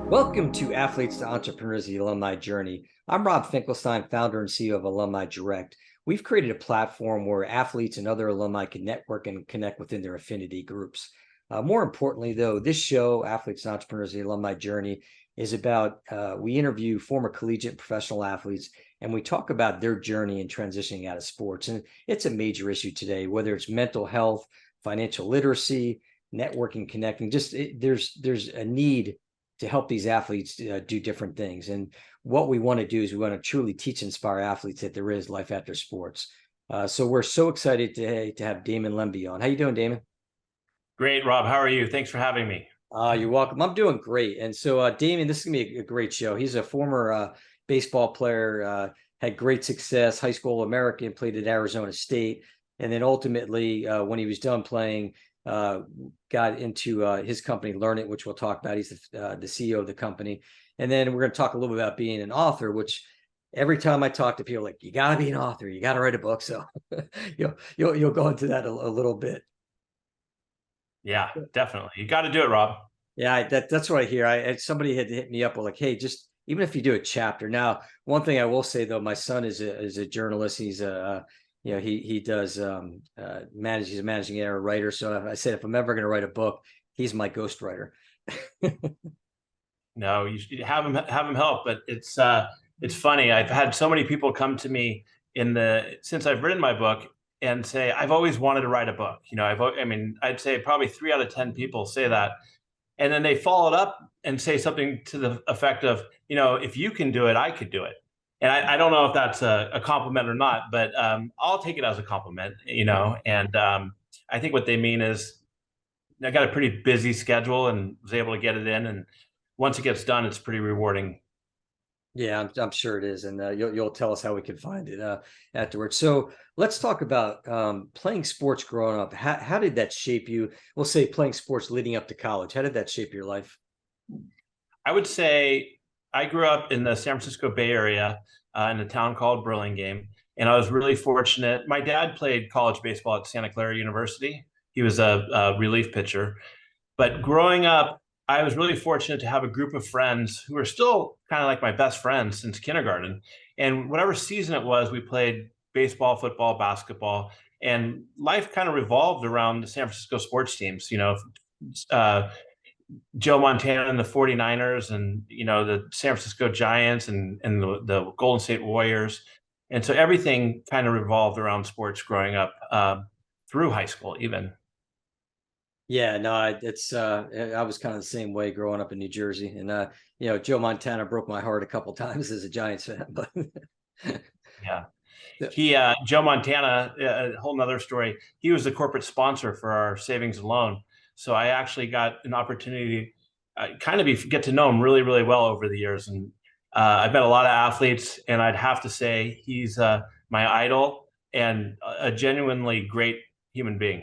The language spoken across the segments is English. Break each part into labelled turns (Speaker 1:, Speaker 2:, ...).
Speaker 1: Welcome to Athletes to Entrepreneurs, the Alumni Journey. I'm Rob Finkelstein, founder and CEO of Alumni Direct. We've created a platform where athletes and other alumni can network and connect within their affinity groups. More importantly, though, this show, Athletes to Entrepreneurs, the Alumni Journey, is about we interview former collegiate and professional athletes, and we talk about their journey in transitioning out of sports. And it's a major issue today, whether it's mental health, financial literacy, networking, connecting. There's a need to help these athletes do different things. And what we want to do is we want to truly teach and inspire athletes that there is life after sports. So we're so excited today to have Damon Lembi on. How you doing, Damon?
Speaker 2: Great, Rob. How are you? Thanks for having me.
Speaker 1: You're welcome. I'm doing great. And so Damon, this is going to be a great show. He's a former baseball player, had great success, high school American, played at Arizona State. And then ultimately, when he was done playing, got into his company, Learnit, which we'll talk about. He's the CEO of the company. And then we're going to talk a little bit about being an author, which every time I talk to people, like, you got to be an author, you got to write a book. So you'll go into that a little bit.
Speaker 2: Yeah, definitely. You got to do it, Rob.
Speaker 1: Yeah, that's what I hear. Somebody had hit me up with like, hey, just even if you do a chapter. Now, one thing I will say though, my son is a journalist. He's he does he's a managing editor writer. So I said if I'm ever going to write a book, he's my ghostwriter.
Speaker 2: No, you should have him help. But it's funny. I've had so many people come to me since I've written my book and say I've always wanted to write a book. I'd say probably 3 out of 10 people say that. And then they follow it up and say something to the effect of, if you can do it, I could do it. And I don't know if that's a compliment or not, but I'll take it as a compliment, And I think what they mean is I got a pretty busy schedule and was able to get it in. And once it gets done, it's pretty rewarding.
Speaker 1: Yeah, I'm sure it is, and you'll tell us how we can find it afterwards. So let's talk about playing sports growing up. How did that shape you? We'll say playing sports leading up to college. How did that shape your life?
Speaker 2: I would say I grew up in the San Francisco Bay Area in a town called Burlingame, and I was really fortunate. My dad played college baseball at Santa Clara University. He was a relief pitcher. But growing up, I was really fortunate to have a group of friends who are still kind of like my best friends since kindergarten. And whatever season it was, we played baseball, football, basketball, and life kind of revolved around the San Francisco sports teams. Uh, Joe Montana and the 49ers and, the San Francisco Giants and the Golden State Warriors. And so everything kind of revolved around sports growing up through high school, even.
Speaker 1: Yeah, no, I was kind of the same way growing up in New Jersey, and Joe Montana broke my heart a couple times as a Giants fan, but
Speaker 2: Yeah. Joe Montana, a whole nother story. He was the corporate sponsor for our savings and loan. So I actually got an opportunity to get to know him really, really well over the years. And I've met a lot of athletes, and I'd have to say he's my idol and a genuinely great human being.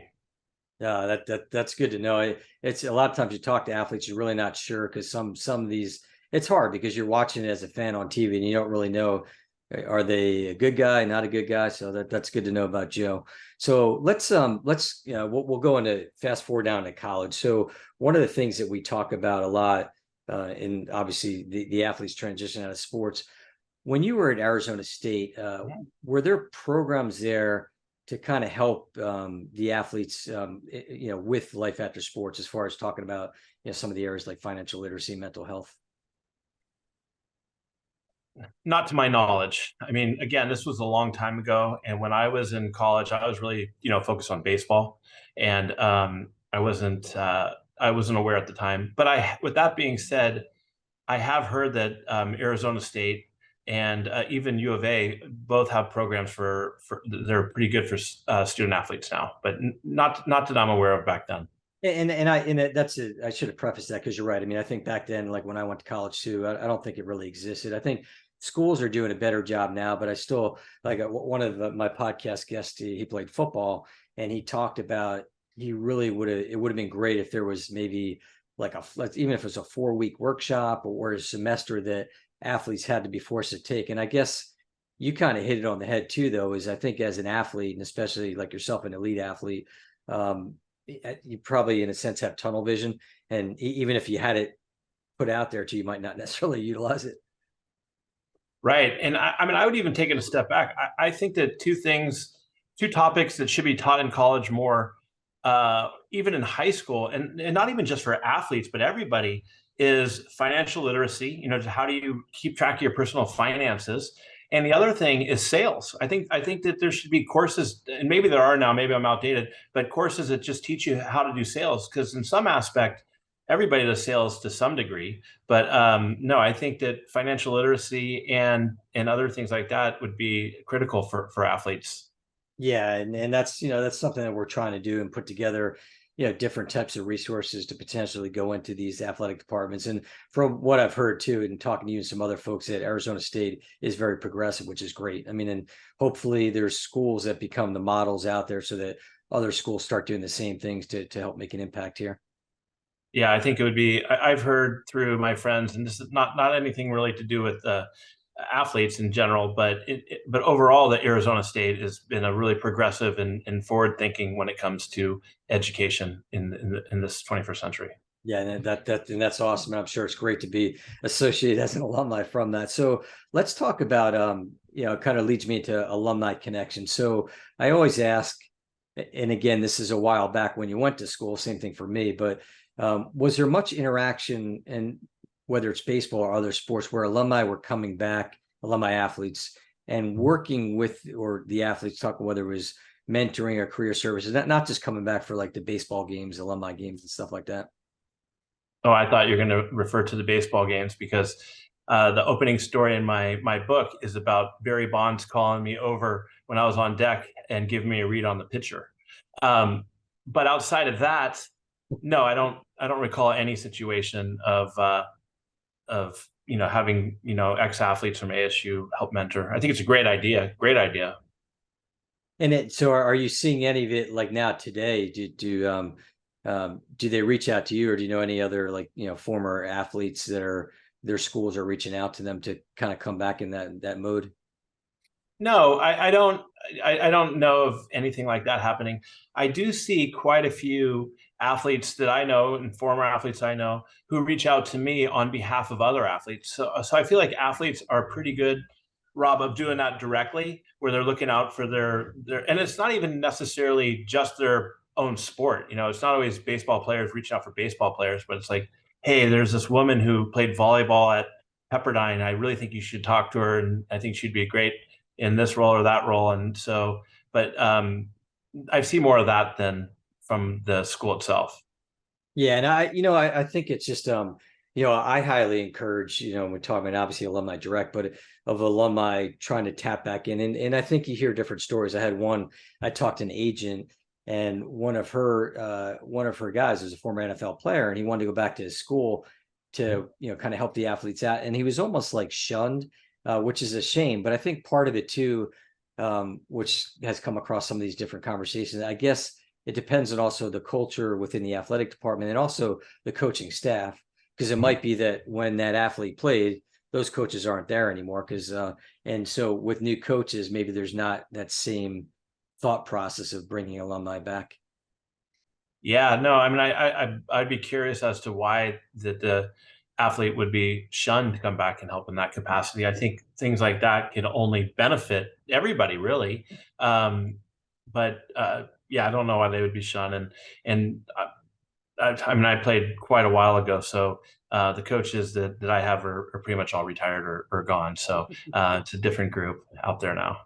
Speaker 1: Yeah, that's good to know. It's a lot of times you talk to athletes, you're really not sure because some of these it's hard because you're watching it as a fan on TV and you don't really know, are they a good guy, not a good guy. So that's good to know about Joe. So we'll go into fast forward down to college. So one of the things that we talk about a lot, in obviously the athletes transition out of sports. When you were at Arizona State, were there programs there to kind of help the athletes, with life after sports, as far as talking about, some of the areas like financial literacy, mental health?
Speaker 2: Not to my knowledge. I mean, again, this was a long time ago, and when I was in college, I was really, focused on baseball, and I wasn't aware at the time. But with that being said, I have heard that Arizona State and even U of A both have programs for they're pretty good for student athletes now, but not that I'm aware of back then.
Speaker 1: I should have prefaced that because you're right. I mean, I think back then, like when I went to college too, I don't think it really existed. I think schools are doing a better job now, but I still like one of my podcast guests. He played football, and he talked about it would have been great if there was maybe like even if it was a 4-week workshop or a semester that athletes had to be forced to take. And I guess you kind of hit it on the head too, though, is I think as an athlete, and especially like yourself, an elite athlete, you probably in a sense have tunnel vision. And even if you had it put out there to you might not necessarily utilize it.
Speaker 2: Right. And I mean, I would even take it a step back. I think that two topics that should be taught in college more, even in high school, and not even just for athletes, but everybody, is financial literacy. You know, how do you keep track of your personal finances? And the other thing is sales. I think that there should be courses, and maybe there are now, maybe I'm outdated, but courses that just teach you how to do sales, because in some aspect, everybody does sales to some degree. But no, I think that financial literacy and other things like that would be critical for athletes.
Speaker 1: Yeah, and that's that's something that we're trying to do and put together, different types of resources to potentially go into these athletic departments. And from what I've heard too, and talking to you and some other folks at Arizona State is very progressive, which is great. I mean, and hopefully there's schools that become the models out there so that other schools start doing the same things to help make an impact here.
Speaker 2: Yeah, I think it would be. I've heard through my friends, and this is not anything really to do with athletes in general, but overall, that Arizona State has been a really progressive and forward thinking when it comes to education in this 21st century.
Speaker 1: Yeah, and that's awesome. And I'm sure it's great to be associated as an alumni from that. So let's talk about it kind of leads me into alumni connection. So I always ask, and again, this is a while back when you went to school, same thing for me, but was there much interaction, and whether it's baseball or other sports, where alumni were coming back, alumni athletes, and working with, or the athletes talking, whether it was mentoring or career services, not just coming back for like the baseball games, alumni games and stuff like that?
Speaker 2: Oh, I thought you were going to refer to the baseball games, because the opening story in my book is about Barry Bonds calling me over when I was on deck and giving me a read on the pitcher. But outside of that, no, I don't recall any situation of having ex-athletes from ASU help mentor. I think it's a great idea. Great idea.
Speaker 1: And so are you seeing any of it like now today? Do they reach out to you, or do you know any other former athletes that their schools are reaching out to them to kind of come back in that mode?
Speaker 2: No, I don't know of anything like that happening. I do see quite a few athletes that I know, and former athletes I know, who reach out to me on behalf of other athletes. So I feel like athletes are pretty good, Rob, of doing that directly, where they're looking out for their, and it's not even necessarily just their own sport. It's not always baseball players reaching out for baseball players, but it's like, hey, there's this woman who played volleyball at Pepperdine. I really think you should talk to her, and I think she'd be great in this role or that role. And so, but I see more of that than from the school itself.
Speaker 1: Yeah, and I think it's just I highly encourage, we're talking about obviously Alumni Direct, but of alumni trying to tap back in. And I think you hear different stories. I talked to an agent, and one of her guys was a former NFL player, and he wanted to go back to his school to, kind of help the athletes out. And he was almost like shunned, which is a shame. But I think part of it too, which has come across some of these different conversations, I guess it depends on also the culture within the athletic department and also the coaching staff, because it might be that when that athlete played, those coaches aren't there anymore. And so with new coaches, maybe there's not that same thought process of bringing alumni back.
Speaker 2: Yeah, no, I mean, I'd be curious as to why the athlete would be shunned to come back and help in that capacity. I think things like that can only benefit everybody, really. But yeah, I don't know why they would be shunned. And I mean, I played quite a while ago, so the coaches that I have are pretty much all retired or gone. So it's a different group out there now.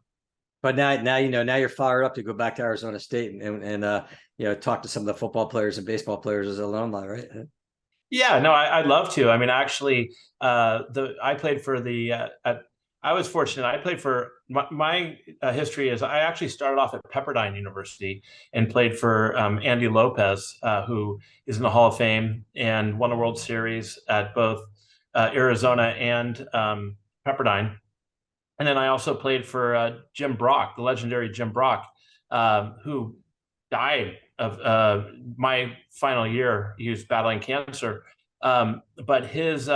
Speaker 1: But now now you're fired up to go back to Arizona State and talk to some of the football players and baseball players as alumni, right?
Speaker 2: Yeah, no, I'd love to. I mean, actually, I played for I was fortunate. I played for my history is I actually started off at Pepperdine University and played for Andy Lopez, who is in the Hall of Fame and won a World Series at both Arizona and Pepperdine. And then I also played for Jim Brock, the legendary Jim Brock, who died of my final year. He was battling cancer, but his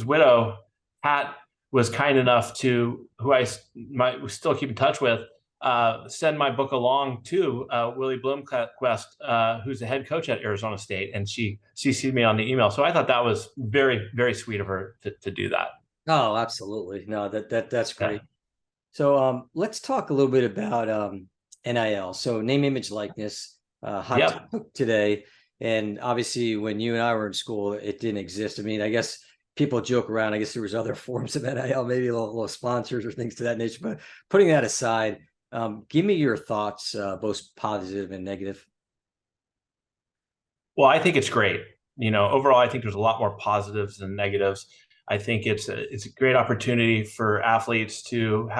Speaker 2: widow, Pat, was kind enough to, who I still keep in touch with, send my book along to Willie Bloomquist, who's the head coach at Arizona State, and she CC'd me on the email. So I thought that was very, very sweet of her to do that.
Speaker 1: Oh, absolutely. No, that's
Speaker 2: Yeah.
Speaker 1: great. So let's talk a little bit about NIL. So name, image, likeness, hot
Speaker 2: Yep.
Speaker 1: topic today. And obviously, when you and I were in school, it didn't exist. I mean, I guess people joke around. I guess there was other forms of NIL, maybe little sponsors or things to that nature. But putting that aside, give me your thoughts, both positive and negative.
Speaker 2: Well, I think it's great. Overall, I think there's a lot more positives than negatives. I think it's a great opportunity for athletes to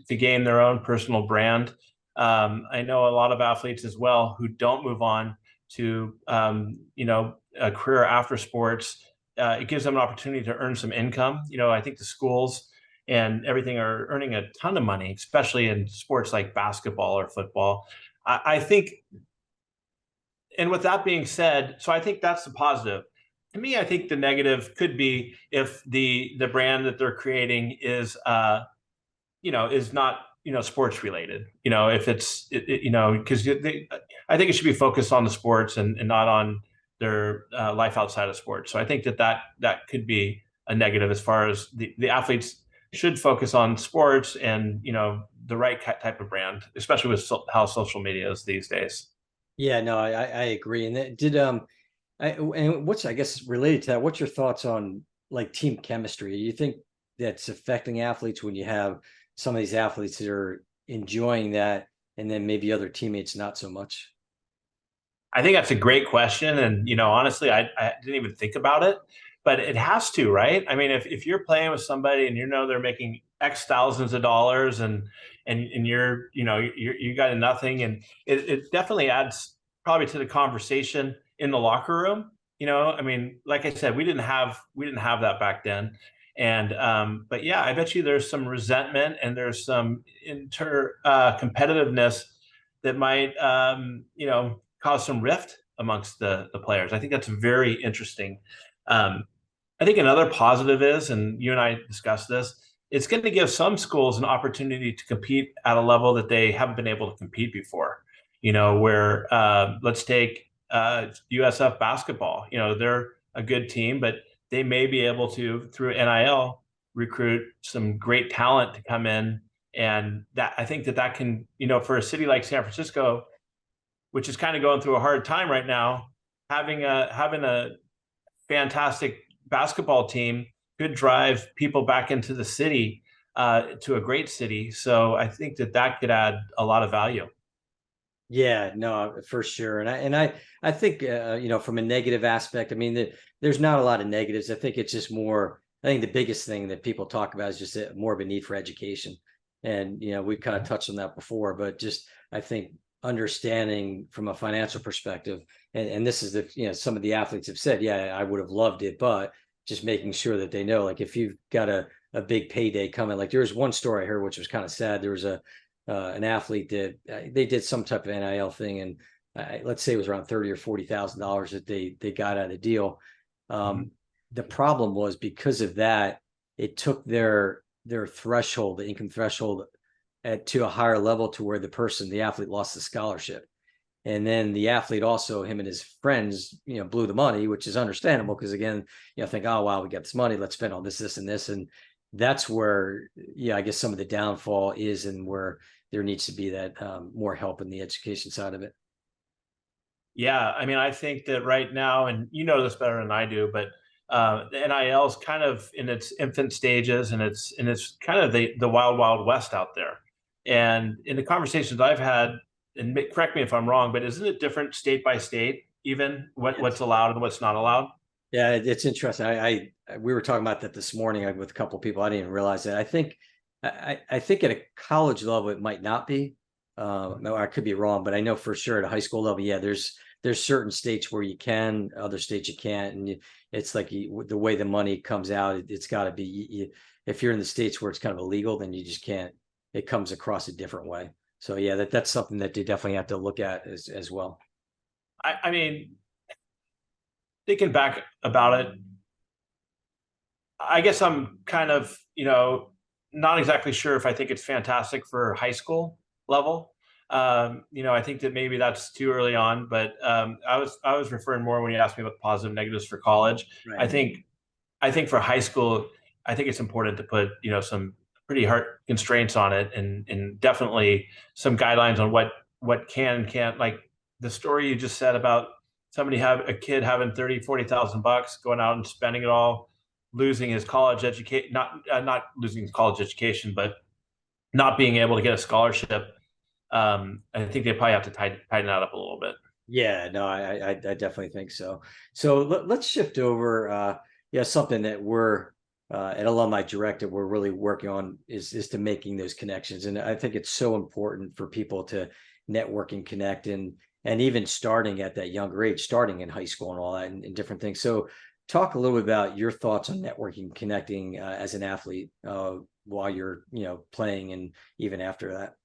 Speaker 2: gain their own personal brand. I know a lot of athletes as well who don't move on to a career after sports. It gives them an opportunity to earn some income. I think the schools and everything are earning a ton of money, especially in sports like basketball or football. I think, and with that being said, so I think that's the positive. To me, I think the negative could be if the brand that they're creating is not sports related. If because I think it should be focused on the sports and not on their life outside of sports. So I think that could be a negative as far as the athletes should focus on sports and the right type of brand, especially with how social media is these days.
Speaker 1: Yeah, no, I agree. And that did and what's, I guess, related to that, what's your thoughts on like team chemistry? You think that's affecting athletes when you have some of these athletes that are enjoying that, and then maybe other teammates not so much?
Speaker 2: I think that's a great question. And, honestly, I didn't even think about it, but it has to, right? I mean, if you're playing with somebody and they're making X thousands of dollars and you got nothing, and it definitely adds probably to the conversation in the locker room. I mean, like I said, we didn't have that back then. And but yeah, I bet you there's some resentment and there's some competitiveness that might cause some rift amongst the players. I think that's very interesting. Um, I think another positive is, and you and I discussed this, it's going to give some schools an opportunity to compete at a level that they haven't been able to compete before. Where let's take USF basketball. They're a good team, but they may be able to, through NIL, recruit some great talent to come in. And that I think that can, for a city like San Francisco, which is kind of going through a hard time right now, having a fantastic basketball team could drive people back into the city, to a great city. So I think that could add a lot of value.
Speaker 1: Yeah, no, for sure. And I think from a negative aspect, I mean, there's not a lot of negatives. I think it's just more. I think the biggest thing that people talk about is just more of a need for education, and we've kind of touched on that before. But just I think understanding from a financial perspective, and this is some of the athletes have said, yeah, I would have loved it, but just making sure that they know, like if you've got a big payday coming, like there was one story I heard which was kind of sad. There was an athlete that they did some type of NIL thing, and let's say it was around $30,000 or $40,000 that they got out of the deal. The problem was because of that, it took their threshold, the income threshold, to a higher level to where the athlete lost the scholarship. And then the athlete also, him and his friends, blew the money, which is understandable because again, think, oh wow, we got this money, let's spend all this, and this, and that's where, I guess some of the downfall is, and where there needs to be that more help in the education side of it.
Speaker 2: Yeah, I mean, I think that right now, and you know this better than I do, but the NIL is kind of in its infant stages, and it's kind of the wild wild west out there. And in the conversations I've had, and correct me if I'm wrong, but isn't it different state by state, even what's allowed and what's not allowed?
Speaker 1: Yeah, it's interesting. We were talking about that this morning with a couple of people. I didn't even realize that. I think at a college level it might not be. No, I could be wrong, but I know for sure at a high school level, yeah, there's certain states where you can, other states you can't, and it's like the way the money comes out, it's got to be. If you're in the states where it's kind of illegal, then you just can't. It comes across a different way. So yeah, that's something that they definitely have to look at as well.
Speaker 2: I mean, thinking back about it, I guess I'm kind of, not exactly sure if I think it's fantastic for high school level. I think that maybe that's too early on, but I was referring more when you asked me about positive negatives for college.
Speaker 1: Right.
Speaker 2: I think for high school, I think it's important to put, some pretty hard constraints on it, and definitely some guidelines on what can and can't, like the story you just said about a kid having 30,000-40,000 bucks, going out and spending it all, losing his college education, not losing his college education, but not being able to get a scholarship. I think they probably have to tighten that up a little bit.
Speaker 1: Yeah, no, I definitely think so. So let's shift over. Something that we're at Alumni Direct that we're really working on is to making those connections, and I think it's so important for people to network and connect, and even starting at that younger age, starting in high school and all that, and different things. So, talk a little bit about your thoughts on networking, connecting as an athlete while you're playing, and even after that.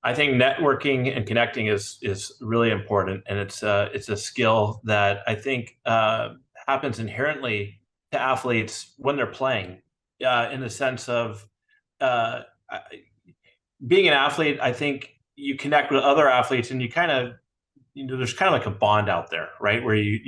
Speaker 2: I think networking and connecting is really important, and it's a skill that I think happens inherently to athletes when they're playing, in the sense of uh, being an athlete. I think you connect with other athletes, and you kind of, there's kind of like a bond out there, right? Where you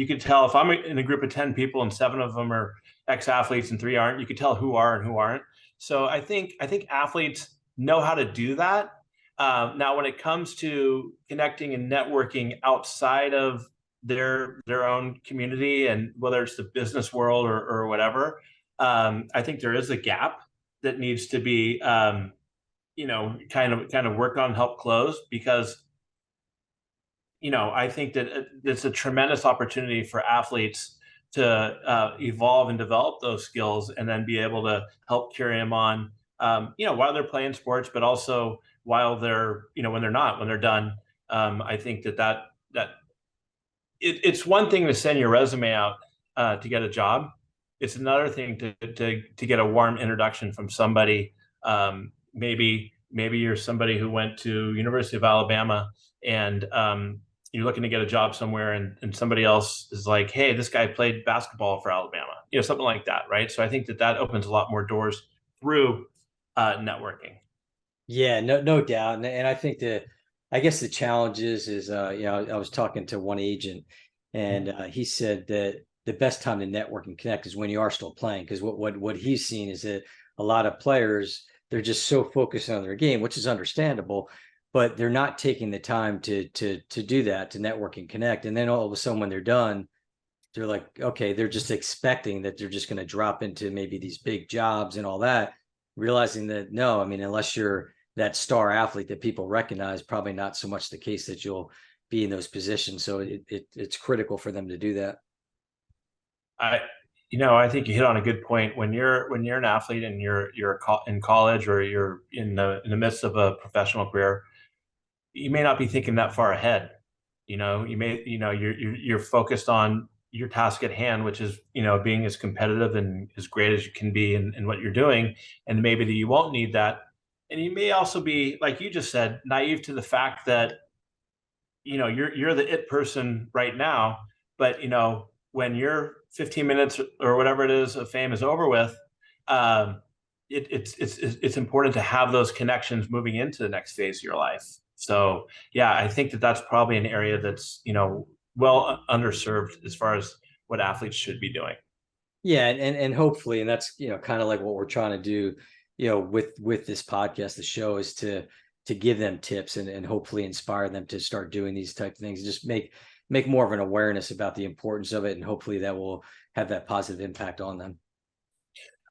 Speaker 2: can tell if I'm in a group of 10 people and 7 of them are ex-athletes and 3 aren't. You can tell who are and who aren't. So I think athletes know how to do that. Now, when it comes to connecting and networking outside of their own community, and whether it's the business world or whatever, I think there is a gap that needs to be, kind of worked on, help close, because I think that it's a tremendous opportunity for athletes to evolve and develop those skills, and then be able to help carry them on, while they're playing sports, but also while they're, when they're done. I think that it's one thing to send your resume out to get a job. It's another thing to get a warm introduction from somebody. Maybe you're somebody who went to University of Alabama, and you're looking to get a job somewhere, and somebody else is like, hey, this guy played basketball for Alabama, something like that, right? So I think that opens a lot more doors through networking.
Speaker 1: Yeah, no doubt. And I think I guess the challenge is I was talking to one agent, and he said that the best time to network and connect is when you are still playing, because what he's seen is that a lot of players, they're just so focused on their game, which is understandable, but they're not taking the time to do that, to network and connect. And then all of a sudden when they're done, they're like, okay, they're just expecting that they're just going to drop into maybe these big jobs and all that, realizing that no, I mean, unless you're that star athlete that people recognize, probably not so much the case that you'll be in those positions. So it's critical for them to do that.
Speaker 2: I think you hit on a good point. When you're an athlete, and you're in college, or you're in the midst of a professional career, you may not be thinking that far ahead. You're focused on your task at hand, which is, being as competitive and as great as you can be in what you're doing. And maybe that you won't need that. And you may also be, like you just said, naive to the fact that, you're the it person right now, but when your 15 minutes or whatever it is of fame is over with, it's important to have those connections moving into the next phase of your life. So yeah, I think that's probably an area that's, well underserved as far as what athletes should be doing.
Speaker 1: Yeah, and hopefully, and that's kind of like what we're trying to do, with this podcast, the show, is to give them tips, and hopefully inspire them to start doing these type of things, and just make more of an awareness about the importance of it, and hopefully that will have that positive impact on them.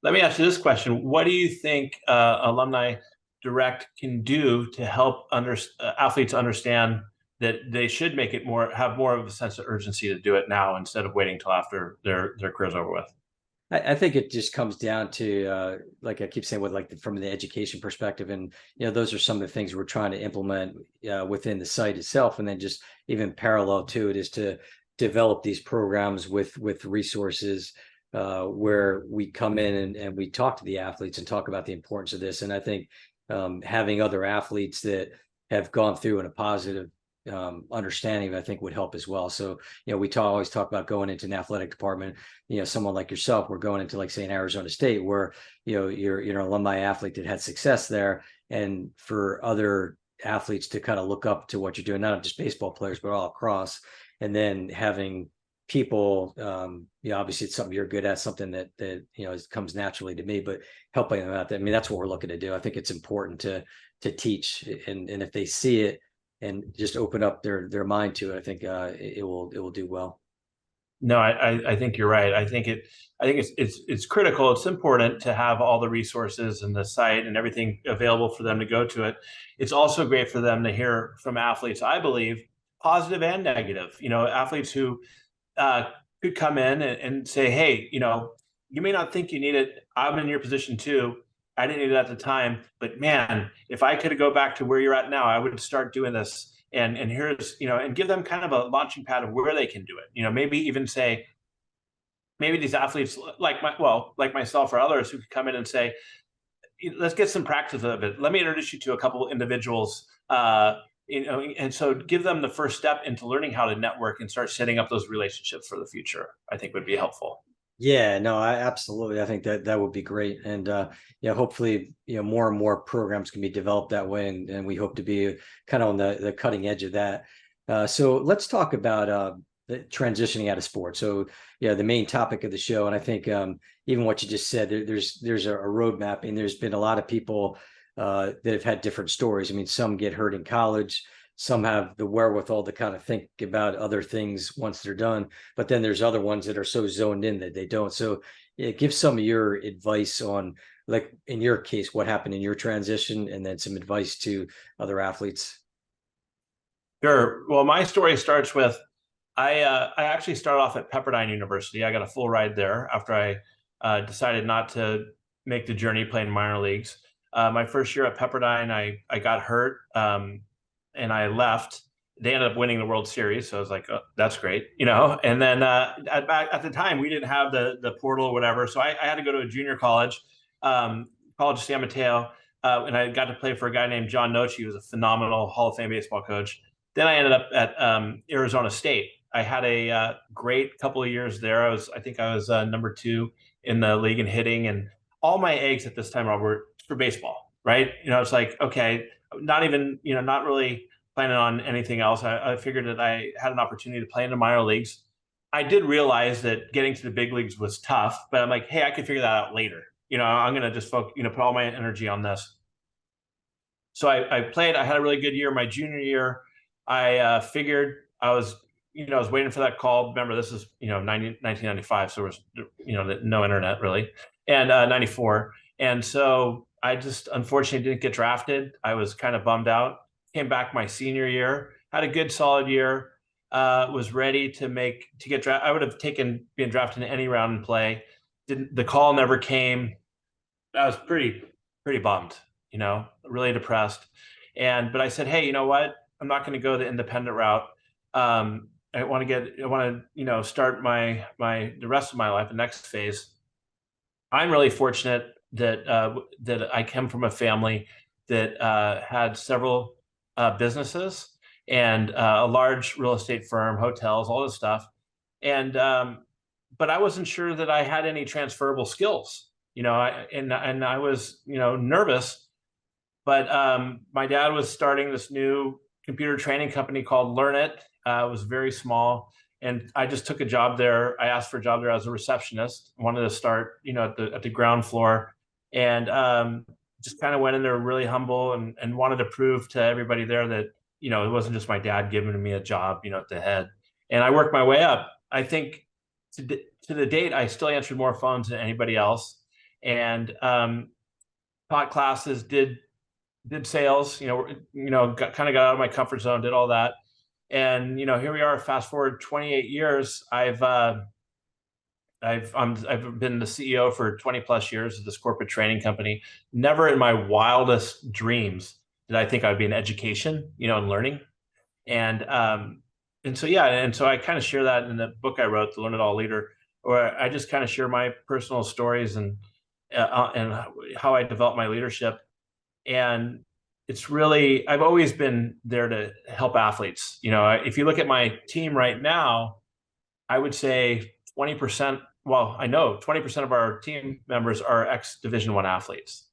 Speaker 2: Let me ask you this question: what do you think Alumni Direct can do to help athletes understand that they should have more of a sense of urgency to do it now, instead of waiting until after their career's over with?
Speaker 1: I think it just comes down to, like I keep saying, from the education perspective, and those are some of the things we're trying to implement within the site itself, and then just even parallel to it is to develop these programs with resources where we come in and we talk to the athletes and talk about the importance of this. And I think having other athletes that have gone through in a positive understanding, I think would help as well. So, we always talk about going into an athletic department, someone like yourself, we're going into, like, say, an Arizona State where, you're an alumni athlete that had success there. And for other athletes to kind of look up to what you're doing, not just baseball players, but all across, and then having people, obviously it's something you're good at, something that comes naturally to me, but helping them out. I mean, that's what we're looking to do. I think it's important to teach, and if they see it and just open up their mind to it, I think it will do well.
Speaker 2: No, I think you're right. I think it's critical. It's important to have all the resources and the site and everything available for them to go to it. It's also great for them to hear from athletes, I believe, positive and negative. Athletes who could come in and say, hey, you may not think you need it. I'm in your position too. I didn't need it at the time, but man, if I could go back to where you're at now, I would start doing this. And here's, and give them kind of a launching pad of where they can do it. Maybe even say, maybe these athletes like myself or others who could come in and say, let's get some practice of it. Let me introduce you to a couple of individuals, and so give them the first step into learning how to network and start setting up those relationships for the future, I think would be helpful.
Speaker 1: Yeah, no, I think that would be great. And hopefully, more and more programs can be developed that way. And we hope to be kind of on the cutting edge of that. So let's talk about the transitioning out of sports. So, the main topic of the show, and I think even what you just said, there's a roadmap, and there's been a lot of people that have had different stories. I mean, some get hurt in college, some have the wherewithal to kind of think about other things once they're done, but then there's other ones that are so zoned in that they don't. So give some of your advice on, like, in your case, what happened in your transition, and then some advice to other athletes.
Speaker 2: Sure. Well, my story starts with, I actually started off at Pepperdine University. I got a full ride there after I decided not to make the journey playing minor leagues. My first year at Pepperdine, I got hurt. And I left. They ended up winning the World Series, so I was like, oh, "That's great," And then at the time, we didn't have the portal or whatever, so I had to go to a junior college, College of San Mateo, and I got to play for a guy named John Noche, who was a phenomenal Hall of Fame baseball coach. Then I ended up at Arizona State. I had a great couple of years there. I think I was number 2 in the league in hitting, and all my eggs at this time were for baseball, right? It's like, okay, not even, not really planning on anything else. I figured that I had an opportunity to play in the minor leagues. I did realize that getting to the big leagues was tough, but I'm like, hey, I can figure that out later. I'm going to just focus, put all my energy on this. So I played. I had a really good year. My junior year, I figured I was waiting for that call. Remember, this is, 1995. So there was, no internet really. And 94. And so I just unfortunately didn't get drafted. I was kind of bummed out. Came back my senior year, had a good solid year, was ready to get drafted. I would have being drafted in any round and play. The call never came. I was pretty bummed, really depressed. But I said, hey, you know what? I'm not going to go the independent route. I want to start the rest of my life, the next phase. I'm really fortunate that I come from a family that had several businesses and a large real estate firm, hotels, all this stuff. But I wasn't sure that I had any transferable skills, and I was, nervous. But my dad was starting this new computer training company called Learnit. It was very small. And I just took a job there. I asked for a job there as a receptionist. I wanted to start, at the ground floor, and just kind of went in there really humble and wanted to prove to everybody there that, it wasn't just my dad giving me a job, at the head. And I worked my way up. I think to the date, I still answered more phones than anybody else, and taught classes, did sales, kind of got out of my comfort zone, did all that. And here we are. Fast forward 28 years. I've been the CEO for 20 plus years of this corporate training company. Never in my wildest dreams did I think I'd be in education, and learning. And so I kind of share that in the book I wrote, The Learn It All Leader, where I just kind of share my personal stories and how I developed my leadership. And it's really, I've always been there to help athletes. If you look at my team right now, I would say 20%, well, I know 20% of our team members are ex-Division I athletes,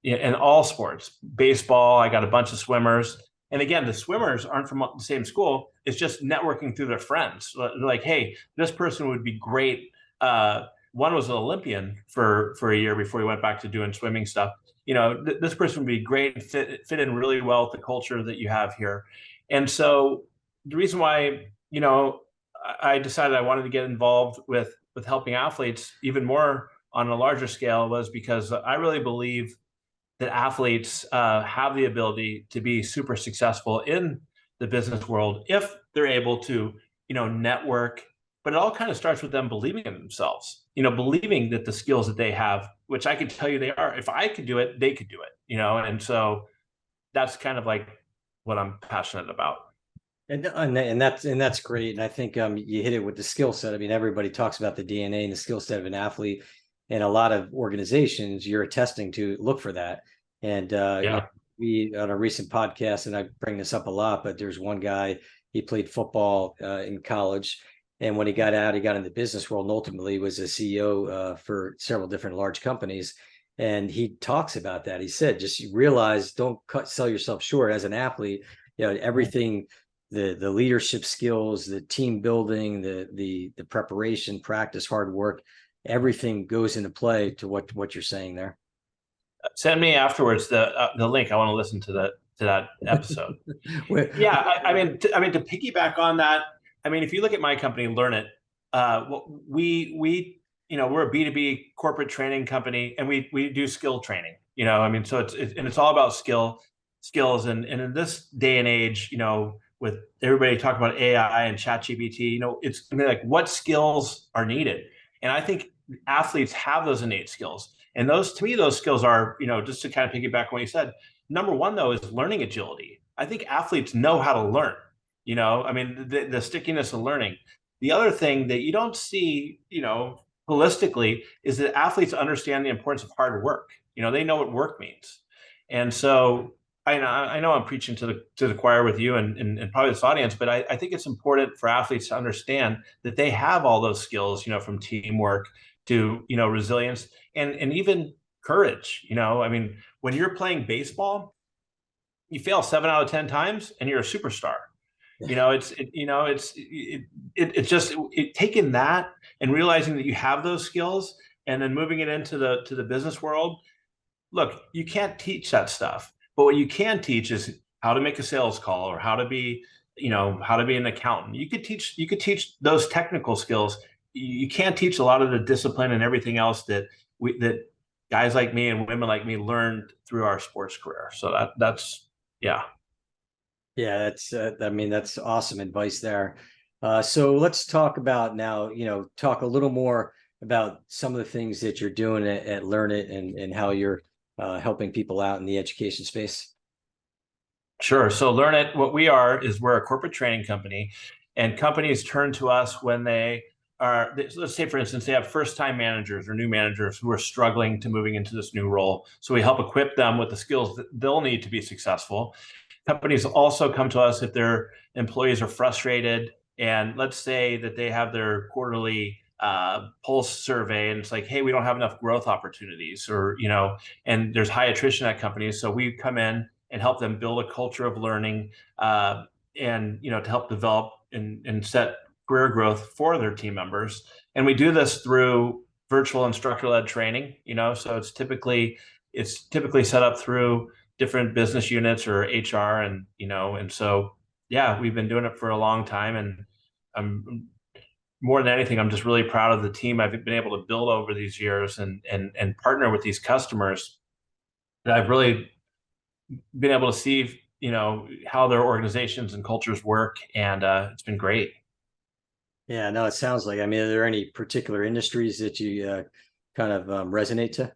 Speaker 2: in all sports. Baseball, I got a bunch of swimmers. And again, the swimmers aren't from the same school. It's just networking through their friends. They're like, hey, this person would be great. One was an Olympian for a year before he went back to doing swimming stuff. This person would be great and fit in really well with the culture that you have here. And so the reason why, I decided I wanted to get involved with helping athletes even more on a larger scale was because I really believe that athletes have the ability to be super successful in the business world if they're able to, network. But it all kind of starts with them believing in themselves, believing that the skills that they have, which I can tell you they are, if I could do it, they could do it, and so that's kind of like what I'm passionate about.
Speaker 1: And that's great. And I think you hit it with the skill set. I mean, everybody talks about the DNA and the skill set of an athlete, and a lot of organizations you're attesting to look for that. And we on a recent podcast, and I bring this up a lot, but there's one guy, he played football in college, and when he got out, he got in the business world, and ultimately was a CEO for several different large companies. And he talks about that. He said, just realize, don't sell yourself short as an athlete. Everything. The leadership skills, the team building, the preparation, practice, hard work, everything goes into play to what you're saying there.
Speaker 2: Send me afterwards the link. I want to listen to that episode. Yeah, I mean to piggyback on that. I mean, if you look at my company, Learnit, we're a B2B corporate training company, and we do skill training. So it's all about skills, and in this day and age, with everybody talking about AI and ChatGPT, it's like what skills are needed. And I think athletes have those innate skills. And to me, those skills are, just to kind of piggyback on what you said, number one, though, is learning agility. I think athletes know how to learn, the stickiness of learning. The other thing that you don't see, holistically, is that athletes understand the importance of hard work. They know what work means. And so I know I'm preaching to the choir with you and probably this audience, but I think it's important for athletes to understand that they have all those skills, from teamwork to, resilience and even courage. When you're playing baseball, you fail 7 out of 10 times and you're a superstar. It's just taking that and realizing that you have those skills and then moving it into the business world. Look, you can't teach that stuff. But what you can teach is how to make a sales call or how to be an accountant. You could teach those technical skills. You can't teach a lot of the discipline and everything else that guys like me and women like me learned through our sports career. So that's.
Speaker 1: Yeah, that's awesome advice there. So let's talk about now, talk a little more about some of the things that you're doing at Learnit and how you're helping people out in the education space.
Speaker 2: Sure. So Learnit, what we're a corporate training company, and companies turn to us when let's say, for instance, they have first-time managers or new managers who are struggling to moving into this new role. So we help equip them with the skills that they'll need to be successful. Companies also come to us if their employees are frustrated, and let's say that they have their quarterly pulse survey and it's like, hey, we don't have enough growth opportunities, or and there's high attrition at companies. So we come in and help them build a culture of learning, and to help develop and set career growth for their team members. And we do this through virtual instructor-led training. So it's typically set up through different business units or HR, and so we've been doing it for a long time, and I'm more than anything, I'm just really proud of the team I've been able to build over these years and partner with these customers that I've really been able to see, how their organizations and cultures work. And it's been great.
Speaker 1: Yeah, no, it sounds like, are there any particular industries that you kind of resonate to?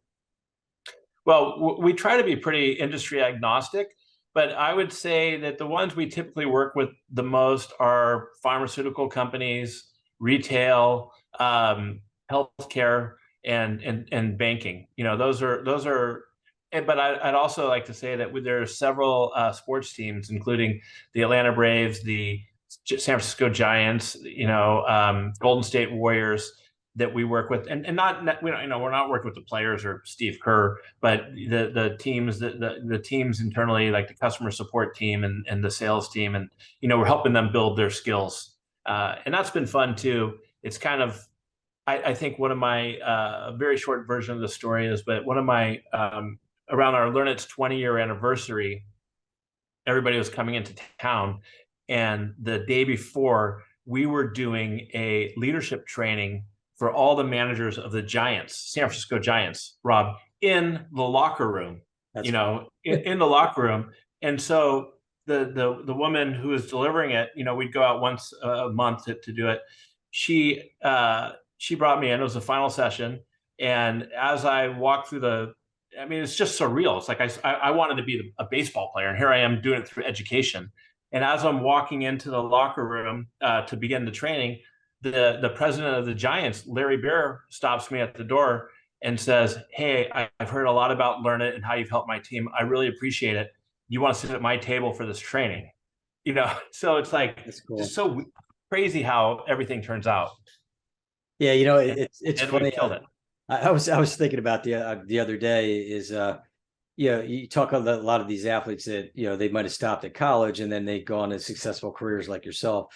Speaker 2: Well, we try to be pretty industry agnostic, but I would say that the ones we typically work with the most are pharmaceutical companies, retail, healthcare, and banking. Those are But I'd also like to say that there are several sports teams, including the Atlanta Braves, the San Francisco Giants, Golden State Warriors, that we work with, and not we're not working with the players or Steve Kerr, but the teams, the teams internally, like the customer support team and the sales team, and we're helping them build their skills, and that's been fun too. It's kind of, I think one of my very short version of the story is, but one of my around our Learnit's 20-year anniversary, everybody was coming into town, and the day before we were doing a leadership training for all the managers of the Giants, San Francisco Giants, Rob, in the locker room. That's in the locker room. And so the woman who was delivering it, we'd go out once a month to do it. She brought me in. It was the final session, and as I walked through it's just surreal. It's like I wanted to be a baseball player, and here I am doing it through education. And as I'm walking into the locker room to begin the training, the president of the Giants, Larry Bear, stops me at the door and says, "Hey, I've heard a lot about Learnit and how you've helped my team. I really appreciate it. You want to sit at my table for this training?" So it's like, cool. Just so crazy how everything turns out.
Speaker 1: Yeah, it's funny. Killed it. I was thinking about the other day is you talk a lot of these athletes that they might have stopped at college and then they go on to successful careers like yourself.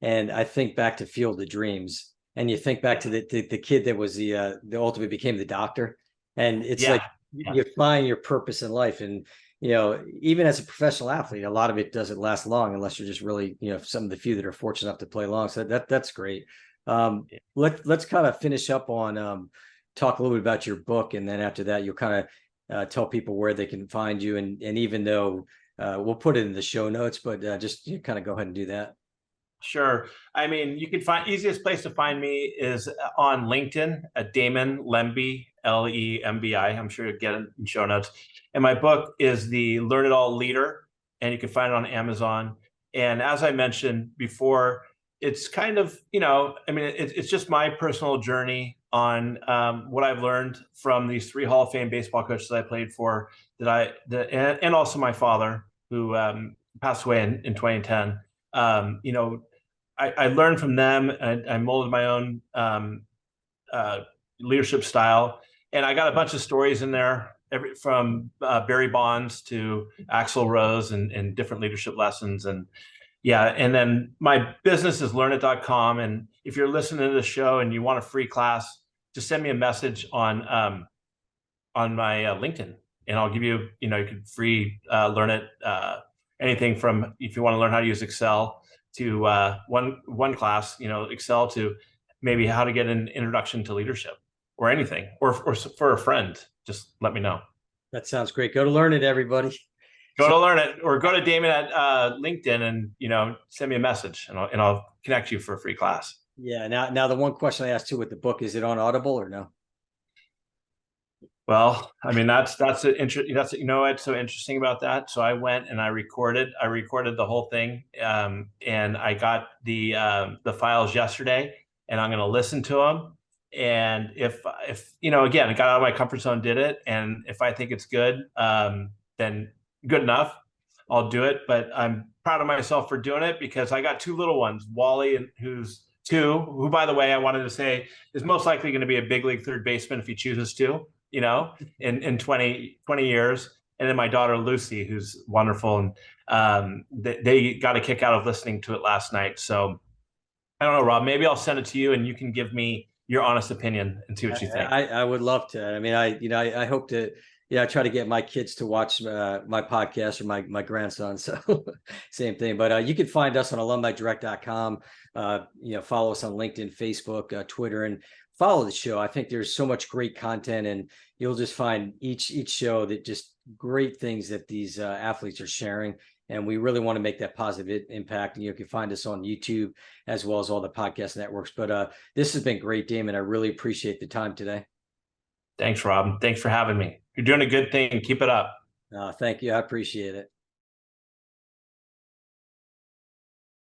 Speaker 1: And I think back to Field of Dreams, and you think back to the kid that was the ultimately became the doctor, and it's like you find your purpose in life. And even as a professional athlete, a lot of it doesn't last long unless you're just really some of the few that are fortunate enough to play long. So that's great. Let's kind of finish up on talk a little bit about your book, and then after that you'll kind of tell people where they can find you, and even though we'll put it in the show notes, but just kind of go ahead and do that.
Speaker 2: Sure. I mean, you can find, easiest place to find me is on LinkedIn at Damon Lembi, Lembi. I'm sure you'll get it in show notes. And my book is the Learn It All Leader, and you can find it on Amazon. And as I mentioned before, it's kind of, it's just my personal journey on what I've learned from these 3 Hall of Fame baseball coaches I played for, and also my father, who passed away in 2010. I learned from them, and I molded my own leadership style. And I got a bunch of stories in there, from Barry Bonds to Axl Rose, and different leadership lessons. And and then my business is learnit.com. And if you're listening to the show and you want a free class, just send me a message on my LinkedIn, and I'll give you, you can free learn it, anything from, if you want to learn how to use Excel, to one class, Excel, to maybe how to get an introduction to leadership, or anything, or for a friend. Just let me know.
Speaker 1: That sounds great. Go to Learnit, everybody.
Speaker 2: Go to Learnit, or go to Damon at LinkedIn, and send me a message, and I'll connect you for a free class.
Speaker 1: Yeah. Now the one question I asked too with the book, is it on Audible or no?
Speaker 2: Well, I mean, that's what's so interesting about that. So I went and I recorded the whole thing, and I got the files yesterday, and I'm going to listen to them. And if again, I got out of my comfort zone, did it, and if I think it's good, then good enough, I'll do it. But I'm proud of myself for doing it, because I got 2 little ones, Wally, who's 2, who, by the way, I wanted to say is most likely going to be a big league third baseman if he chooses to, in 20 years. And then my daughter, Lucy, who's wonderful. And they got a kick out of listening to it last night. So I don't know, Rob, maybe I'll send it to you and you can give me your honest opinion and see what you think.
Speaker 1: I would love to. I mean, I hope to, I try to get my kids to watch my podcast, or my grandson. So same thing, but you can find us on alumnidirect.com. Follow us on LinkedIn, Facebook, Twitter, and follow the show. I think there's so much great content, and you'll just find each show that just great things that these athletes are sharing. And we really want to make that positive impact. And you can find us on YouTube as well as all the podcast networks. But this has been great, Damon. I really appreciate the time today.
Speaker 2: Thanks, Rob. Thanks for having me. You're doing a good thing. Keep it up.
Speaker 1: Thank you. I appreciate it.